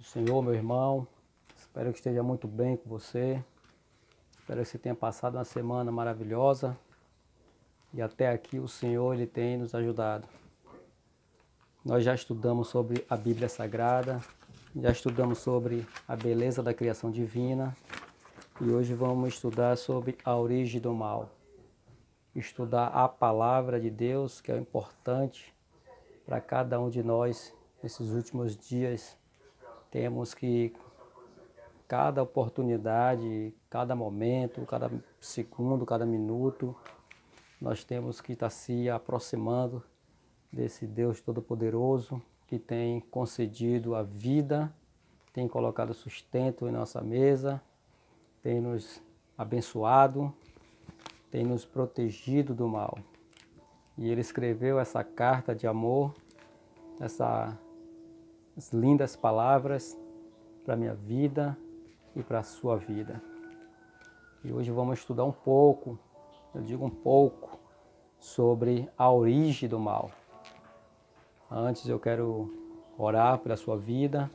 do Senhor, meu irmão. Espero que esteja muito bem com você. Espero que você tenha passado uma semana maravilhosa. E até aqui o Senhor ele tem nos ajudado. Nós já estudamos sobre a Bíblia Sagrada, já estudamos sobre a beleza da criação divina e hoje vamos estudar sobre a origem do mal. Estudar a palavra de Deus, que é importante para cada um de nós nesses últimos dias. Temos que cada oportunidade, cada momento, cada segundo, cada minuto, nós temos que estar se aproximando desse Deus Todo-Poderoso que tem concedido a vida, tem colocado sustento em nossa mesa, tem nos abençoado, tem nos protegido do mal. E Ele escreveu essa carta de amor, essas lindas palavras para a minha vida e para a sua vida. E hoje vamos estudar um pouco, eu digo um pouco, sobre a origem do mal. Antes eu quero orar pela sua vida,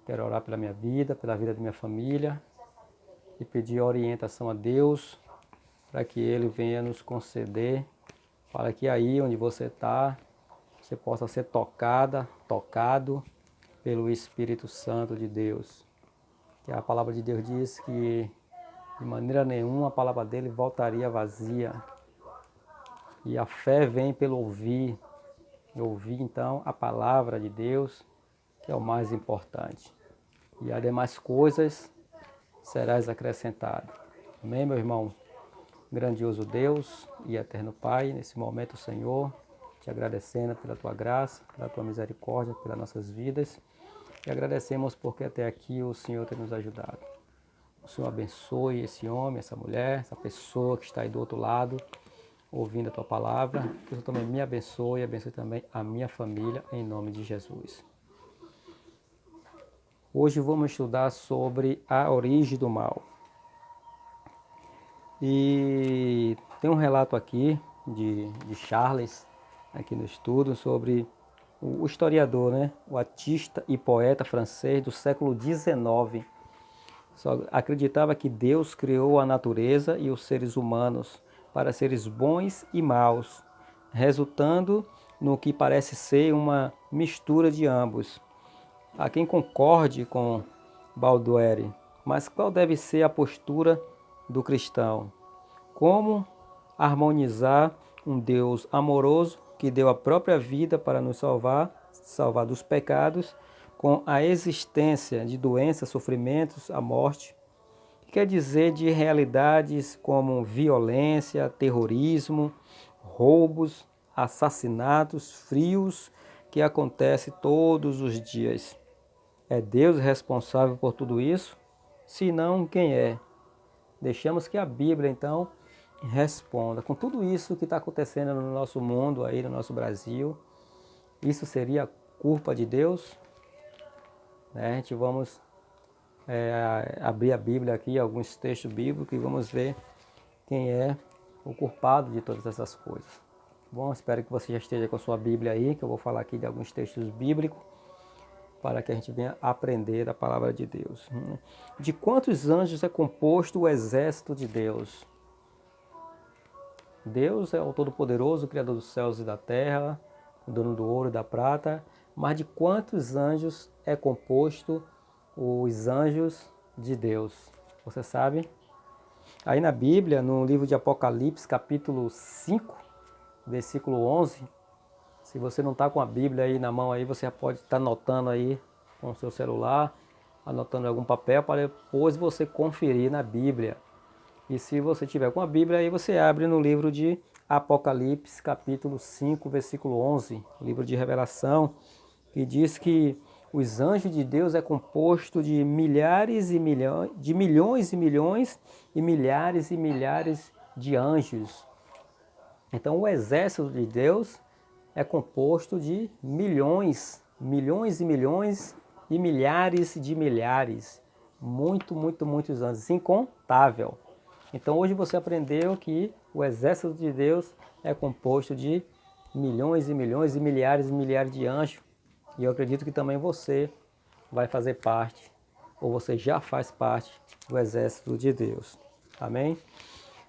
quero orar pela minha vida, pela vida da minha família e pedir orientação a Deus para que Ele venha nos conceder, para que aí onde você está, você possa ser tocado pelo Espírito Santo de Deus. Que a palavra de Deus diz que de maneira nenhuma a palavra dele voltaria vazia. E a fé vem pelo ouvir. E ouvir então a palavra de Deus, que é o mais importante. E as demais coisas serás acrescentado. Amém, meu irmão? Grandioso Deus e eterno Pai, nesse momento, Senhor, te agradecendo pela tua graça, pela tua misericórdia, pelas nossas vidas. E agradecemos porque até aqui o Senhor tem nos ajudado. O Senhor abençoe esse homem, essa mulher, essa pessoa que está aí do outro lado, ouvindo a tua palavra. Que o Senhor também me abençoe e abençoe também a minha família, em nome de Jesus. Hoje vamos estudar sobre a origem do mal. E tem um relato aqui de Charles, aqui no estudo, sobre o historiador, né? O artista e poeta francês do século XIX. Só acreditava que Deus criou a natureza e os seres humanos para seres bons e maus, resultando no que parece ser uma mistura de ambos. Há quem concorde com Baudelaire, mas qual deve ser a postura do cristão? Como harmonizar um Deus amoroso que deu a própria vida para nos salvar dos pecados, com a existência de doenças, sofrimentos, a morte, que quer dizer de realidades como violência, terrorismo, roubos, assassinatos frios que acontecem todos os dias. É Deus responsável por tudo isso? Se não, quem é? Deixamos que a Bíblia, então, responda. Com tudo isso que está acontecendo no nosso mundo, aí no nosso Brasil, isso seria culpa de Deus? A gente vamos abrir a Bíblia aqui, alguns textos bíblicos, e vamos ver quem é o culpado de todas essas coisas. Bom, espero que você já esteja com a sua Bíblia aí, que eu vou falar aqui de alguns textos bíblicos, para que a gente venha aprender a palavra de Deus. De quantos anjos é composto o exército de Deus? Deus é o Todo-Poderoso, o Criador dos céus e da terra, o dono do ouro e da prata, mas de quantos anjos é composto os anjos de Deus? Você sabe? Aí na Bíblia, no livro de Apocalipse, capítulo 5, versículo 11, se você não está com a Bíblia aí na mão, aí você pode estar anotando aí com o seu celular, anotando em algum papel, para depois você conferir na Bíblia. E se você tiver com a Bíblia, aí você abre no livro de Apocalipse, capítulo 5, versículo 11, livro de Revelação, que diz que os anjos de Deus é composto de milhares e milhões, de milhões e milhões e milhares de anjos. Então o exército de Deus é composto de milhões e milhões e milhares de milhares. Muitos anjos, incontável. Então hoje você aprendeu que o exército de Deus é composto de milhões e milhões e milhares de anjos. E eu acredito que também você vai fazer parte, ou você já faz parte do exército de Deus. Amém?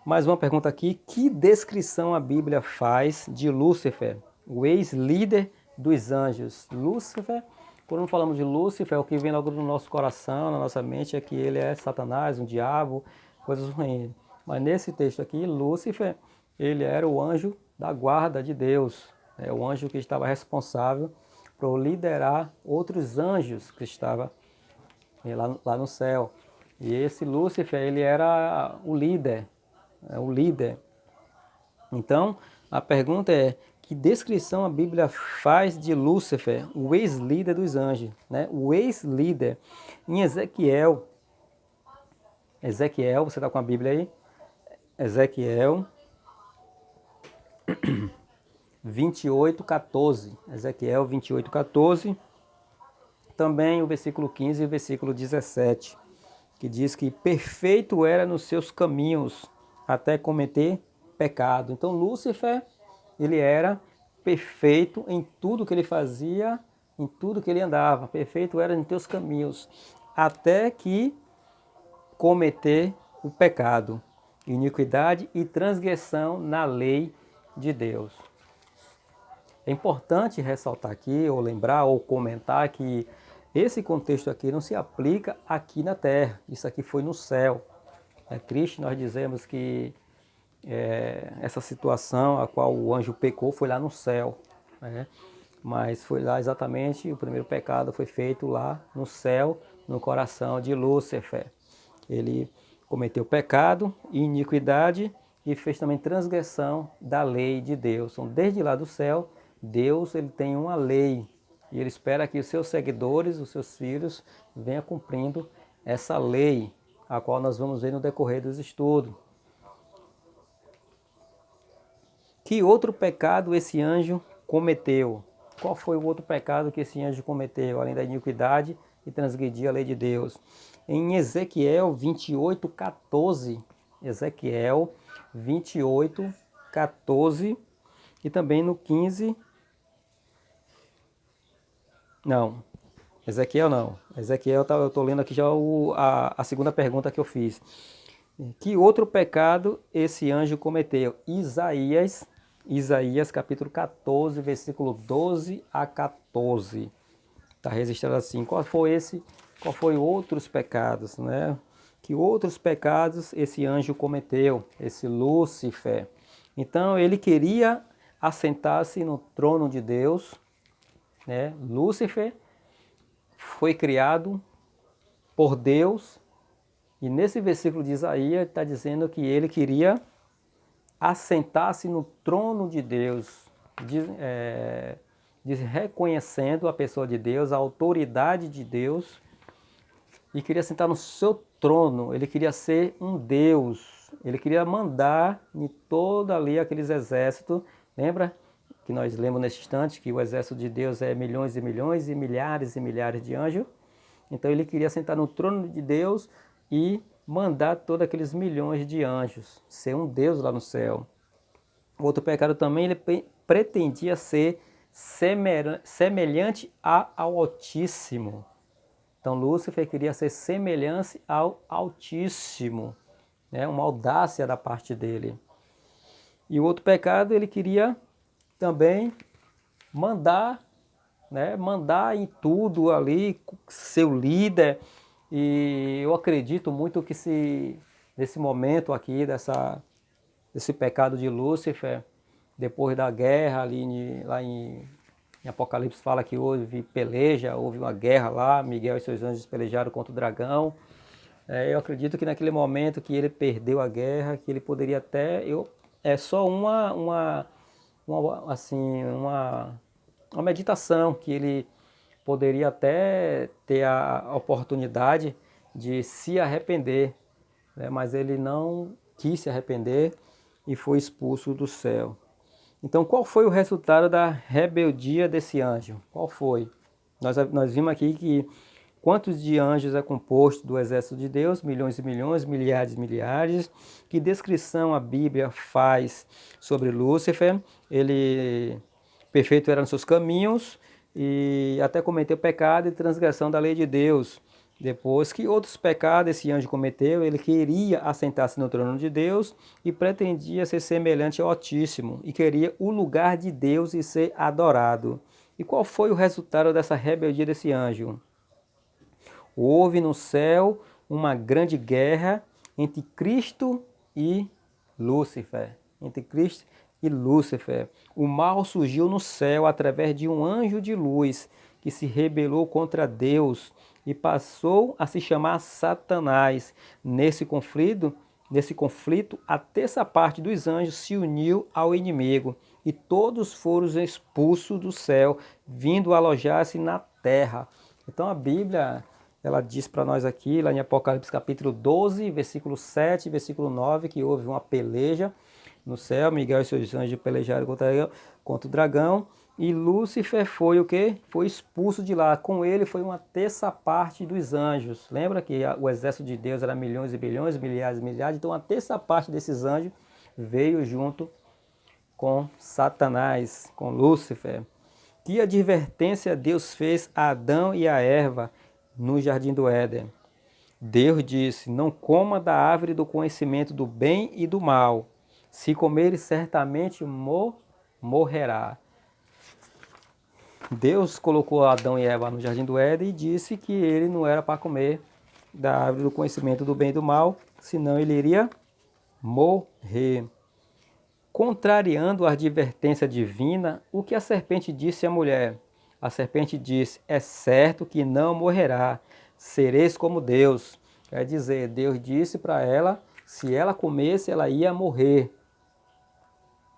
Mais uma pergunta aqui. Que descrição a Bíblia faz de Lúcifer, o ex-líder dos anjos? Lúcifer, quando falamos de Lúcifer, o que vem logo no nosso coração, na nossa mente, é que ele é Satanás, um diabo, coisas ruins. Mas nesse texto aqui, Lúcifer, ele era o anjo da guarda de Deus. É o anjo que estava responsável por liderar outros anjos que estavam lá no céu. E esse Lúcifer, ele era o líder. Então, a pergunta é, que descrição a Bíblia faz de Lúcifer, o ex-líder dos anjos? Né? O ex-líder. Em Ezequiel, você está com a Bíblia aí? Ezequiel 28:14. Ezequiel 28:14. Também o versículo 15 e o versículo 17, que diz que perfeito era nos seus caminhos até cometer pecado. Então Lúcifer, ele era perfeito em tudo que ele fazia, em tudo que ele andava. Perfeito era em teus caminhos até que cometer o pecado, iniquidade e transgressão na lei de Deus. É importante ressaltar aqui, ou lembrar, ou comentar que esse contexto aqui não se aplica aqui na terra. Isso aqui foi no céu. É triste nós dizemos que essa situação a qual o anjo pecou foi lá no céu, né? Mas foi lá exatamente, o primeiro pecado foi feito lá no céu, no coração de Lúcifer. Ele cometeu pecado e iniquidade e fez também transgressão da lei de Deus. Então, desde lá do céu, Deus ele tem uma lei e ele espera que os seus seguidores, os seus filhos, venham cumprindo essa lei, a qual nós vamos ver no decorrer dos estudos. Que outro pecado esse anjo cometeu? Qual foi o outro pecado que esse anjo cometeu, além da iniquidade e transgredir a lei de Deus? Em Ezequiel 28:14, Ezequiel 28:14 e também no 15. Não, Ezequiel não. Ezequiel, eu estou lendo aqui já a segunda pergunta que eu fiz. Que outro pecado esse anjo cometeu? Isaías capítulo 14, versículo 12 a 14. Está registrado assim. Qual foi outros pecados, né? Que outros pecados esse anjo cometeu, esse Lúcifer? Então ele queria assentar-se no trono de Deus, né? Lúcifer foi criado por Deus e nesse versículo de Isaías está dizendo que ele queria assentar-se no trono de Deus, reconhecendo a pessoa de Deus, a autoridade de Deus, e queria sentar no seu trono. Ele queria ser um Deus, ele queria mandar em todo ali aqueles exércitos. Lembra que nós lemos nesse instante que o exército de Deus é milhões e milhões e milhares de anjos? Então ele queria sentar no trono de Deus e mandar todos aqueles milhões de anjos, ser um Deus lá no céu. Outro pecado também, ele pretendia ser semelhante ao Altíssimo. Então Lúcifer queria ser semelhante ao Altíssimo, né? Uma audácia da parte dele. E o outro pecado, ele queria também mandar, né? Mandar em tudo ali, ser o líder. E eu acredito muito que nesse momento aqui, desse pecado de Lúcifer, depois da guerra ali lá em Apocalipse fala que houve peleja, houve uma guerra lá, Miguel e seus anjos pelejaram contra o dragão. Eu acredito que naquele momento que ele perdeu a guerra, que ele poderia até... É só uma meditação, que ele poderia até ter a oportunidade de se arrepender, né? Mas ele não quis se arrepender e foi expulso do céu. Então, qual foi o resultado da rebeldia desse anjo? Qual foi? Nós vimos aqui que quantos de anjos é composto do exército de Deus? Milhões e milhões, milhares e milhares. Que descrição a Bíblia faz sobre Lúcifer? Ele perfeito era nos seus caminhos e até cometeu pecado e transgressão da lei de Deus. Depois que outros pecados esse anjo cometeu, ele queria assentar-se no trono de Deus e pretendia ser semelhante ao Altíssimo e queria o lugar de Deus e ser adorado. E qual foi o resultado dessa rebeldia desse anjo? Houve no céu uma grande guerra entre Cristo e Lúcifer. Entre Cristo e Lúcifer. O mal surgiu no céu através de um anjo de luz que se rebelou contra Deus e passou a se chamar Satanás. Nesse conflito, a terça parte dos anjos se uniu ao inimigo e todos foram expulsos do céu, vindo alojar-se na terra. Então a Bíblia, ela diz para nós aqui, lá em Apocalipse capítulo 12, versículo 7, versículo 9, que houve uma peleja no céu, Miguel e seus anjos pelejaram contra o dragão, e Lúcifer foi o quê? Foi expulso de lá. Com ele foi uma terça parte dos anjos. Lembra que o exército de Deus era milhões e bilhões, milhares e milhares, então uma terça parte desses anjos veio junto com Satanás, com Lúcifer. Que advertência Deus fez a Adão e a Eva no jardim do Éden? Deus disse: não coma da árvore do conhecimento do bem e do mal. Se comeres, certamente morrerá. Deus colocou Adão e Eva no jardim do Éden e disse que ele não era para comer da árvore do conhecimento do bem e do mal, senão ele iria morrer. Contrariando a advertência divina, o que a serpente disse à mulher? A serpente disse: é certo que não morrerá, sereis como Deus. Quer dizer, Deus disse para ela, se ela comesse, ela ia morrer.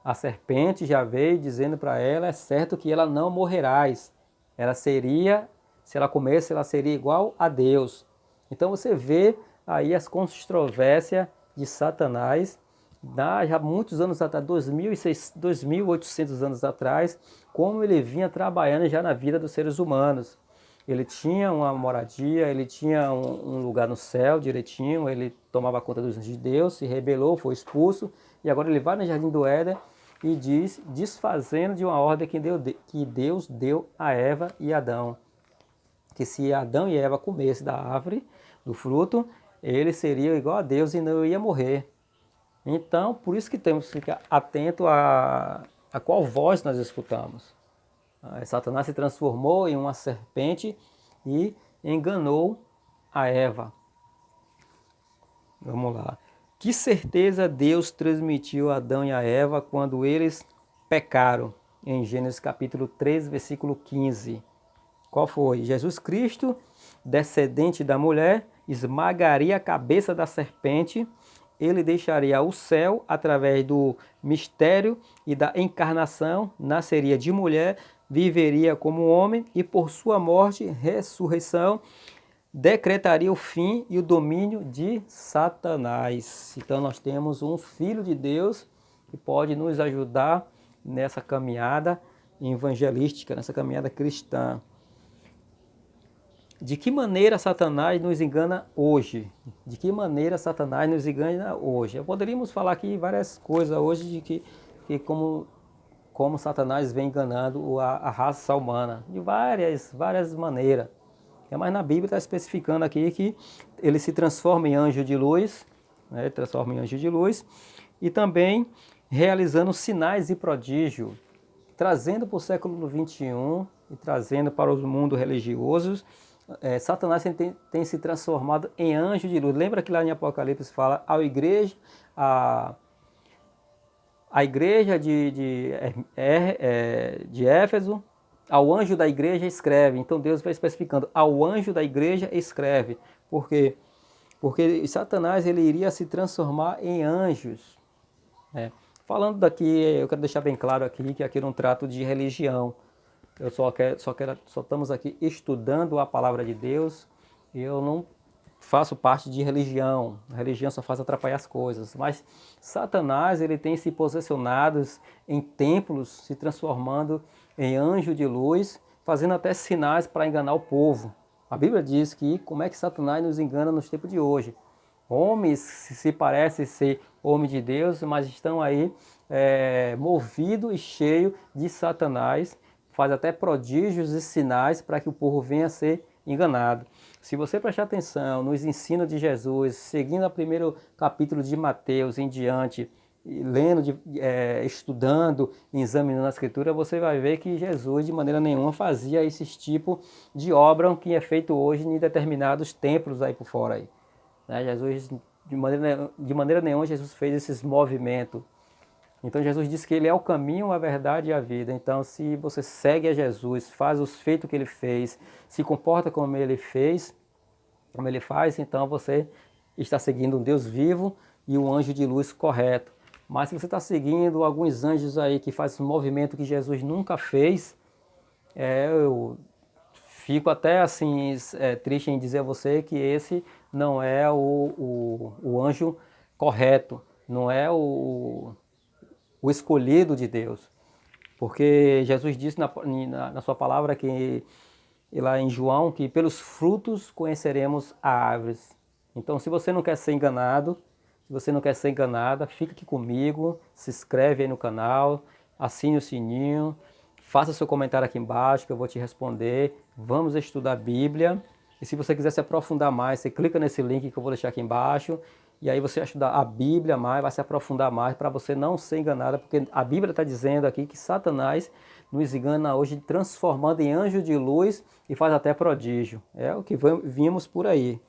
A serpente já veio dizendo para ela, é certo que ela não morrerás. Ela seria, se ela comesse, ela seria igual a Deus. Então você vê aí as controvérsias de Satanás, já muitos anos atrás, 2.800 anos atrás, como ele vinha trabalhando já na vida dos seres humanos. Ele tinha uma moradia, ele tinha um lugar no céu direitinho, ele tomava conta dos anjos de Deus, se rebelou, foi expulso, e agora ele vai no jardim do Éden e diz, desfazendo de uma ordem que Deus deu a Eva e Adão. Que se Adão e Eva comessem da árvore, do fruto, eles seriam igual a Deus e não ia morrer. Então, por isso que temos que ficar atento a qual voz nós escutamos. Satanás se transformou em uma serpente e enganou a Eva. Vamos lá. Que certeza Deus transmitiu a Adão e a Eva quando eles pecaram? Em Gênesis capítulo 3, versículo 15. Qual foi? Jesus Cristo, descendente da mulher, esmagaria a cabeça da serpente. Ele deixaria o céu através do mistério e da encarnação, nasceria de mulher, viveria como homem e por sua morte, ressurreição, decretaria o fim e o domínio de Satanás. Então nós temos um Filho de Deus que pode nos ajudar nessa caminhada evangelística, nessa caminhada cristã. De que maneira Satanás nos engana hoje? De que maneira Satanás nos engana hoje? Poderíamos falar aqui várias coisas hoje de que como Satanás vem enganando a raça humana, de várias maneiras. Mas na Bíblia está especificando aqui que ele se transforma em anjo de luz, né? Transforma em anjo de luz, e também realizando sinais e prodígios, trazendo para o século XXI e trazendo para os mundos religiosos. Satanás tem se transformado em anjo de luz. Lembra que lá em Apocalipse fala a igreja de Éfeso, ao anjo da igreja escreve. Então Deus vai especificando, ao anjo da igreja escreve. Por quê? Porque Satanás ele iria se transformar em anjos. Falando daqui, eu quero deixar bem claro aqui que aqui não trato de religião. Eu só estamos aqui estudando a palavra de Deus e eu não faço parte de religião. A religião só faz atrapalhar as coisas. Mas Satanás ele tem se posicionado em templos, se transformando em anjo de luz, fazendo até sinais para enganar o povo. A Bíblia diz que como é que Satanás nos engana nos tempos de hoje. Homens se parecem ser homens de Deus, mas estão aí movidos e cheios de Satanás, faz até prodígios e sinais para que o povo venha a ser enganado. Se você prestar atenção nos ensinos de Jesus, seguindo o primeiro capítulo de Mateus em diante, lendo, estudando, examinando a Escritura, você vai ver que Jesus de maneira nenhuma fazia esse tipo de obra que é feito hoje em determinados templos aí por fora. Aí, né? Jesus, de maneira nenhuma, Jesus fez esses movimentos. Então Jesus disse que ele é o caminho, a verdade e a vida. Então se você segue a Jesus, faz os feitos que ele fez, se comporta como ele fez, como ele faz, então você está seguindo um Deus vivo e um anjo de luz correto. Mas se você está seguindo alguns anjos aí que fazem um movimento que Jesus nunca fez, eu fico até assim triste em dizer a você que esse não é o anjo correto, não é o escolhido de Deus. Porque Jesus disse na sua palavra que lá em João que pelos frutos conheceremos a árvores. Então, se você não quer ser enganado, se você não quer ser enganada, fica aqui comigo, se inscreve aí no canal, assine o sininho, faça seu comentário aqui embaixo que eu vou te responder. Vamos estudar a Bíblia. E se você quiser se aprofundar mais, você clica nesse link que eu vou deixar aqui embaixo. E aí você vai estudar a Bíblia mais, vai se aprofundar mais para você não ser enganado, porque a Bíblia está dizendo aqui que Satanás nos engana hoje, transformando em anjo de luz e faz até prodígio. É o que vimos por aí.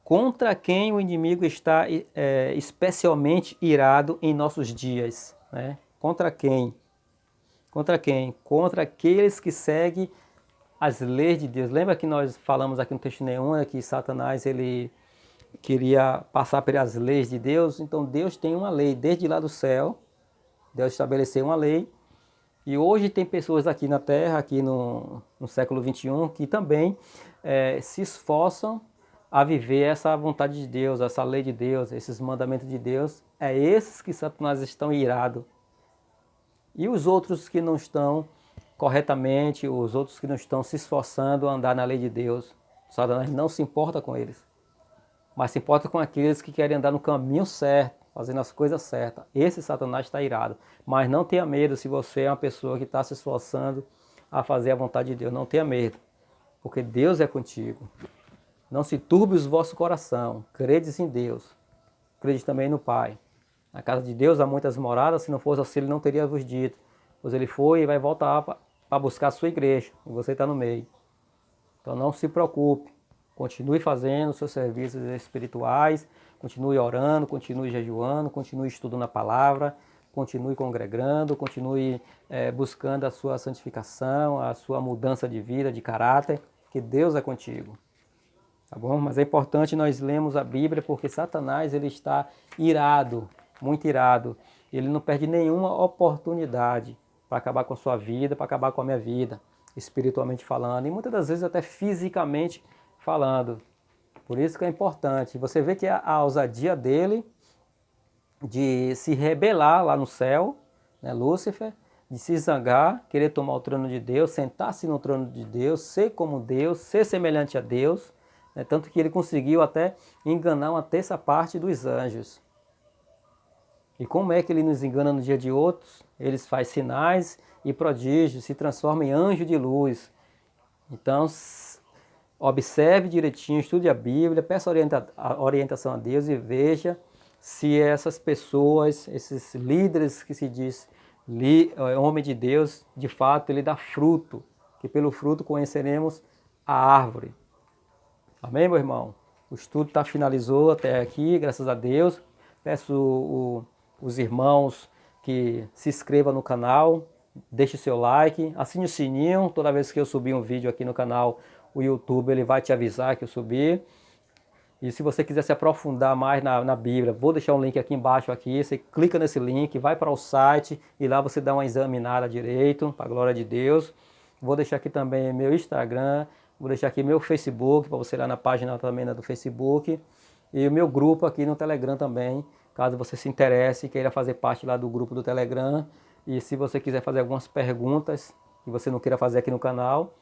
Contra quem o inimigo está especialmente irado em nossos dias, né? Contra quem? Contra quem? Contra aqueles que seguem as leis de Deus. Lembra que nós falamos aqui no texto nenhum, né, que Satanás ele queria passar pelas leis de Deus? Então Deus tem uma lei, desde lá do céu, Deus estabeleceu uma lei. E hoje tem pessoas aqui na Terra, aqui no século XXI, que também se esforçam a viver essa vontade de Deus, essa lei de Deus, esses mandamentos de Deus. É esses que Satanás estão irados. E os outros que não estão corretamente, os outros que não estão se esforçando a andar na lei de Deus, Satanás não se importa com eles, mas se importa com aqueles que querem andar no caminho certo, fazendo as coisas certas. Esse Satanás está irado. Mas não tenha medo se você é uma pessoa que está se esforçando a fazer a vontade de Deus. Não tenha medo, porque Deus é contigo. Não se turbe o vosso coração. Credes em Deus. Crede também no Pai. Na casa de Deus há muitas moradas. Se não fosse assim, Ele não teria vos dito. Pois Ele foi e vai voltar para buscar a sua igreja. E você está no meio. Então não se preocupe. Continue fazendo seus serviços espirituais. Continue orando, continue jejuando, continue estudando a palavra, continue congregando, continue buscando a sua santificação, a sua mudança de vida, de caráter, que Deus é contigo. Tá bom? Mas é importante nós lermos a Bíblia porque Satanás ele está irado, muito irado. Ele não perde nenhuma oportunidade para acabar com a sua vida, para acabar com a minha vida, espiritualmente falando, e muitas das vezes até fisicamente falando. Por isso que é importante. Você vê que a ousadia dele de se rebelar lá no céu, né, Lúcifer, de se zangar, querer tomar o trono de Deus, sentar-se no trono de Deus, ser como Deus, ser semelhante a Deus, né, tanto que ele conseguiu até enganar uma terça parte dos anjos. E como é que ele nos engana no dia de outros? Ele faz sinais e prodígios, se transforma em anjo de luz. Então, observe direitinho, estude a Bíblia, peça orientação a Deus e veja se essas pessoas, esses líderes que se diz homem de Deus, de fato ele dá fruto, que pelo fruto conheceremos a árvore. Amém, meu irmão? O estudo finalizou até aqui, graças a Deus. Peço os irmãos que se inscrevam no canal, deixe seu like, assine o sininho, toda vez que eu subir um vídeo aqui no canal, o YouTube ele vai te avisar que eu subi. E se você quiser se aprofundar mais na Bíblia, vou deixar um link aqui embaixo, aqui, você clica nesse link, vai para o site e lá você dá uma examinada direito, para a glória de Deus. Vou deixar aqui também meu Instagram, vou deixar aqui meu Facebook, para você ir lá na página também do Facebook. E o meu grupo aqui no Telegram também, caso você se interesse e queira fazer parte lá do grupo do Telegram. E se você quiser fazer algumas perguntas que você não queira fazer aqui no canal,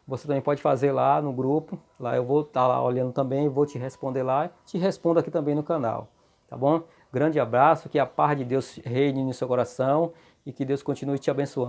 você também pode fazer lá no grupo, lá eu vou estar lá olhando também, vou te responder lá, te respondo aqui também no canal, tá bom? Grande abraço, que a paz de Deus reine no seu coração, e que Deus continue te abençoando.